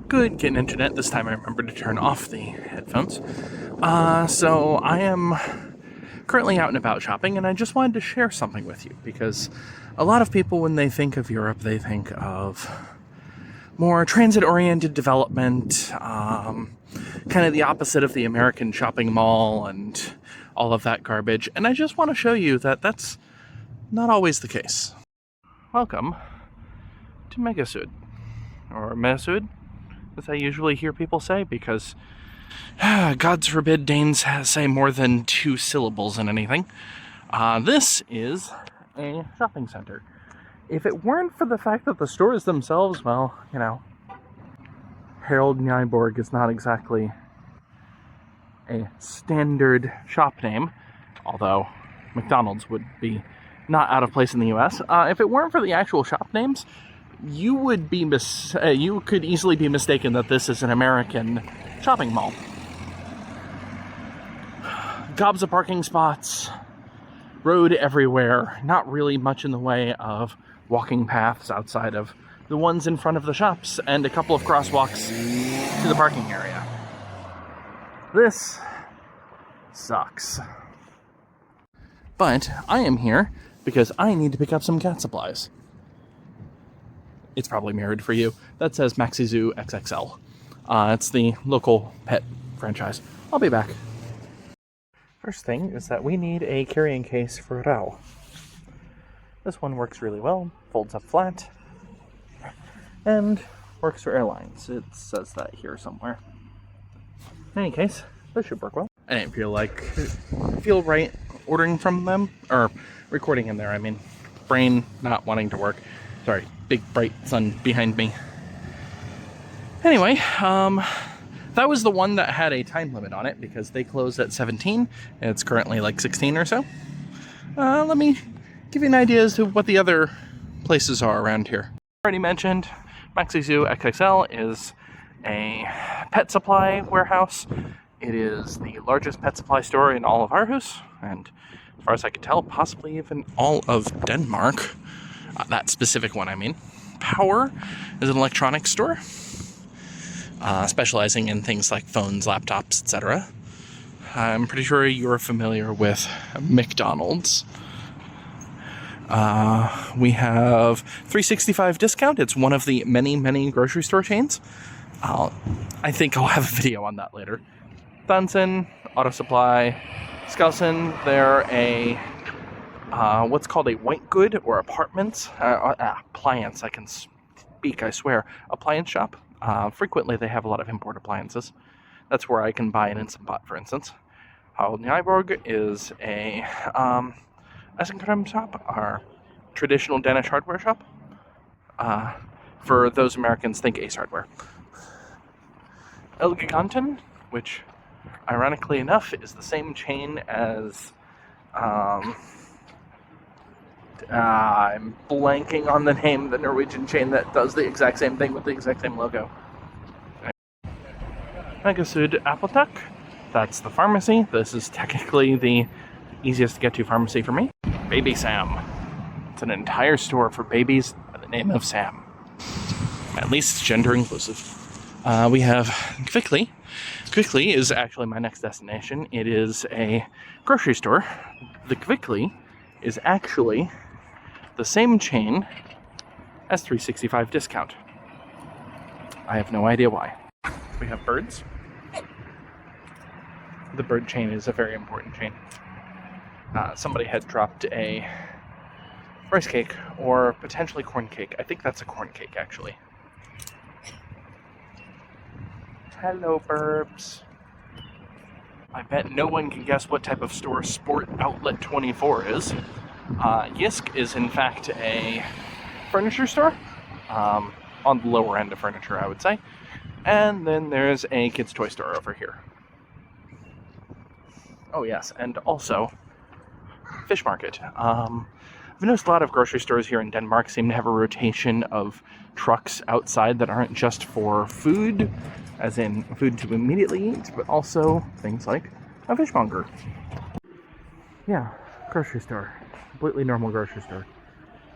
Good getting internet. This time I remembered to turn off the headphones. So I am currently out and about shopping, and I just wanted to share something with you because a lot of people, when they think of Europe, they think of more transit-oriented development, kind of the opposite of the American shopping mall and all of that garbage. And I just want to show you that that's not always the case. Welcome to Mega Syd, or Mega Syd, as I usually hear people say, because God's forbid Danes say more than 2 syllables in anything. This is a shopping center. If it weren't for the fact that the stores themselves, well, you know, Harold Nyborg is not exactly a standard shop name, although McDonald's would be not out of place in the US. If it weren't for the actual shop names, you would be you could easily be mistaken that this is an American shopping mall. Gobs of parking spots, road everywhere, not really much in the way of walking paths outside of the ones in front of the shops, and a couple of crosswalks to the parking area. This sucks. But I am here because I need to pick up some cat supplies. It's probably mirrored for you. That says Maxi Zoo XXL. It's the local pet franchise. I'll be back. First thing is that we need a carrying case for Rao. This one works really well, folds up flat, and works for airlines. It says that here somewhere. In any case, this should work well. I didn't feel right ordering from them, or recording in there, I mean. Brain not wanting to work. Sorry, big bright sun behind me. Anyway, that was the one that had a time limit on it because they closed at 17, and it's currently like 16 or so. Let me give you an idea as to what the other places are around here. Already mentioned, Maxi Zoo XXL is a pet supply warehouse. It is the largest pet supply store in all of Aarhus, and as far as I can tell, possibly even all of Denmark. That specific one, I mean. Power is an electronics store, specializing in things like phones, laptops, etc. I'm pretty sure you're familiar with McDonald's. We have 365 Discount. It's one of the many grocery store chains. I think I'll have a video on that later. Thunsen, Auto Supply, Skelsen, they're a what's called a white good or appliance. I can speak, I swear. Appliance shop. Frequently they have a lot of import appliances. That's where I can buy an Instant Pot, for instance. Harold Nyborg is a Essenkrem shop, our traditional Danish hardware shop. For those Americans, think Ace Hardware. El Giganten, which ironically enough is the same chain as I'm blanking on the name, the Norwegian chain that does the exact same thing with the exact same logo. Mega Syd Apotek, that's the pharmacy. This is technically the easiest to get to pharmacy for me. Baby Sam. It's an entire store for babies by the name of Sam. At least it's gender inclusive. We have Kvickly. Kvickly is actually my next destination. It is a grocery store. The Kvickly is actually the same chain as 365 Discount. I have no idea why. We have Birds. The bird chain is a very important chain. Somebody had dropped a rice cake or potentially corn cake. I think that's a corn cake, actually. Hello, Burbs. I bet no one can guess what type of store Sport Outlet 24 is. Yisk is in fact a furniture store, on the lower end of furniture, I would say. And then there's a kids' toy store over here. Oh yes, and also fish market. I've noticed a lot of grocery stores here in Denmark seem to have a rotation of trucks outside that aren't just for food, as in food to immediately eat, but also things like a fishmonger. Yeah, grocery store. Completely normal grocery store.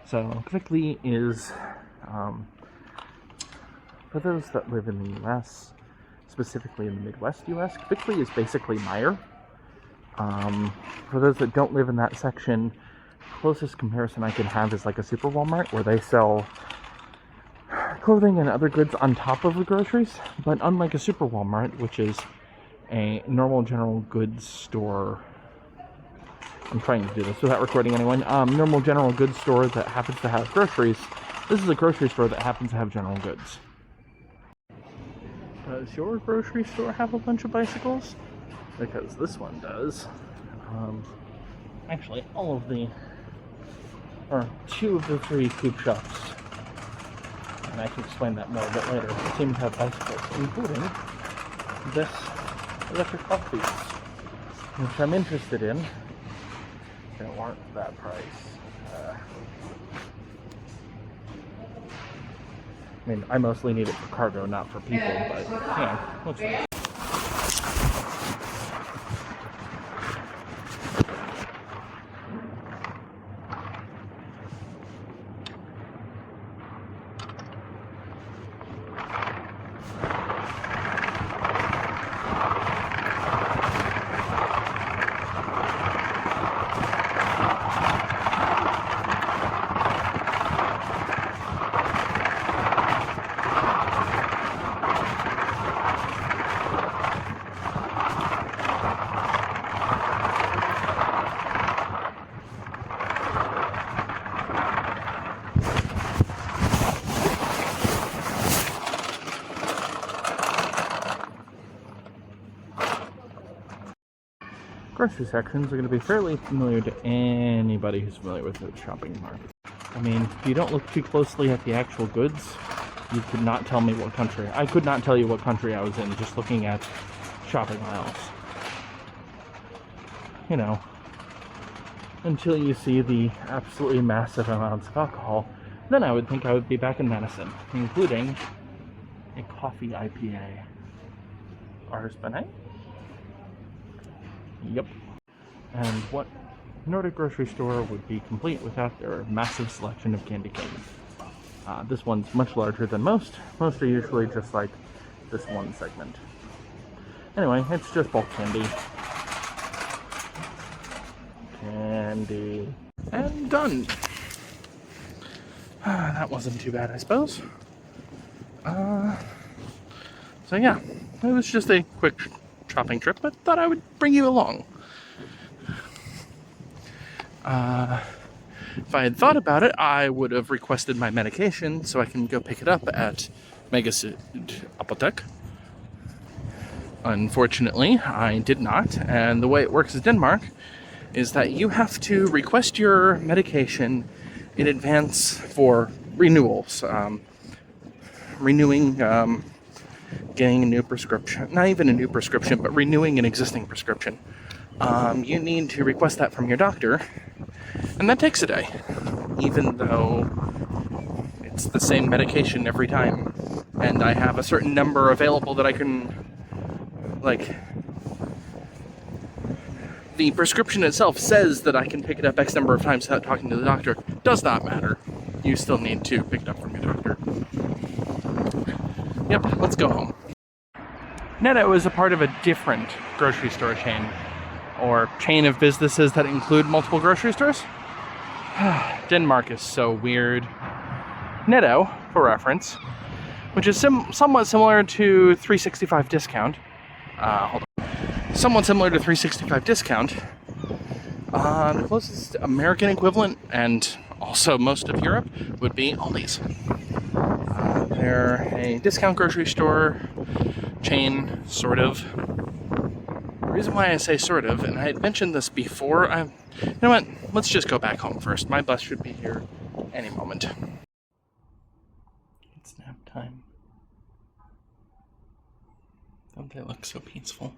So, Kvickly is For those that live in the US, specifically in the Midwest US, Viby is basically Meijer. For those that don't live in that section, closest comparison I can have is like a Super Walmart, where they sell clothing and other goods on top of the groceries. But unlike a Super Walmart, which is a normal general goods store, I'm trying to do this without recording anyone, normal general goods store that happens to have groceries, this is a grocery store that happens to have general goods. Does your grocery store have a bunch of bicycles? Because this one does. Actually, all of the, or two of the three coop shops, and I can explain that more a bit later, seem to have bicycles, including this electric coffee, which I'm interested in. They weren't that price. I mean, I mostly need it for cargo, not for people, but yeah, looks nice. Grocery sections are going to be fairly familiar to anybody who's familiar with the shopping market. I mean, if you don't look too closely at the actual goods, you could not tell me what country. I could not tell you what country I was in just looking at shopping aisles. You know, until you see the absolutely massive amounts of alcohol, then I would think I would be back in Madison, including a coffee IPA. Aarhus. Yep. And what Nordic grocery store would be complete without their massive selection of candy canes? This one's much larger than most. Most are usually just like this one segment. Anyway, it's just bulk candy. Candy. And done. That wasn't too bad, I suppose. So yeah, it was just a quick shopping trip, but thought I would bring you along. If I had thought about it, I would have requested my medication so I can go pick it up at Mega Syd Apotek. Unfortunately, I did not, and the way it works in Denmark is that you have to request your medication in advance for renewals. Renewing, getting a new prescription, not even a new prescription, but renewing an existing prescription. You need to request that from your doctor, and that takes a day, even though it's the same medication every time, and I have a certain number available that I can, like, the prescription itself says that I can pick it up X number of times without talking to the doctor. Does not matter. You still need to pick it up from your doctor. Yep, let's go home. VEDA is a part of a different grocery store chain, or chain of businesses that include multiple grocery stores. Denmark is so weird. VEDA, for reference, which is somewhat similar to 365 Discount. Hold on. Somewhat similar to 365 Discount. The closest American equivalent, and also most of Europe, would be Aldi's. They're a discount grocery store chain, sort of. The reason why I say sort of, and I had mentioned this before, you know what, let's just go back home first. My bus should be here any moment. It's nap time. Don't they look so peaceful?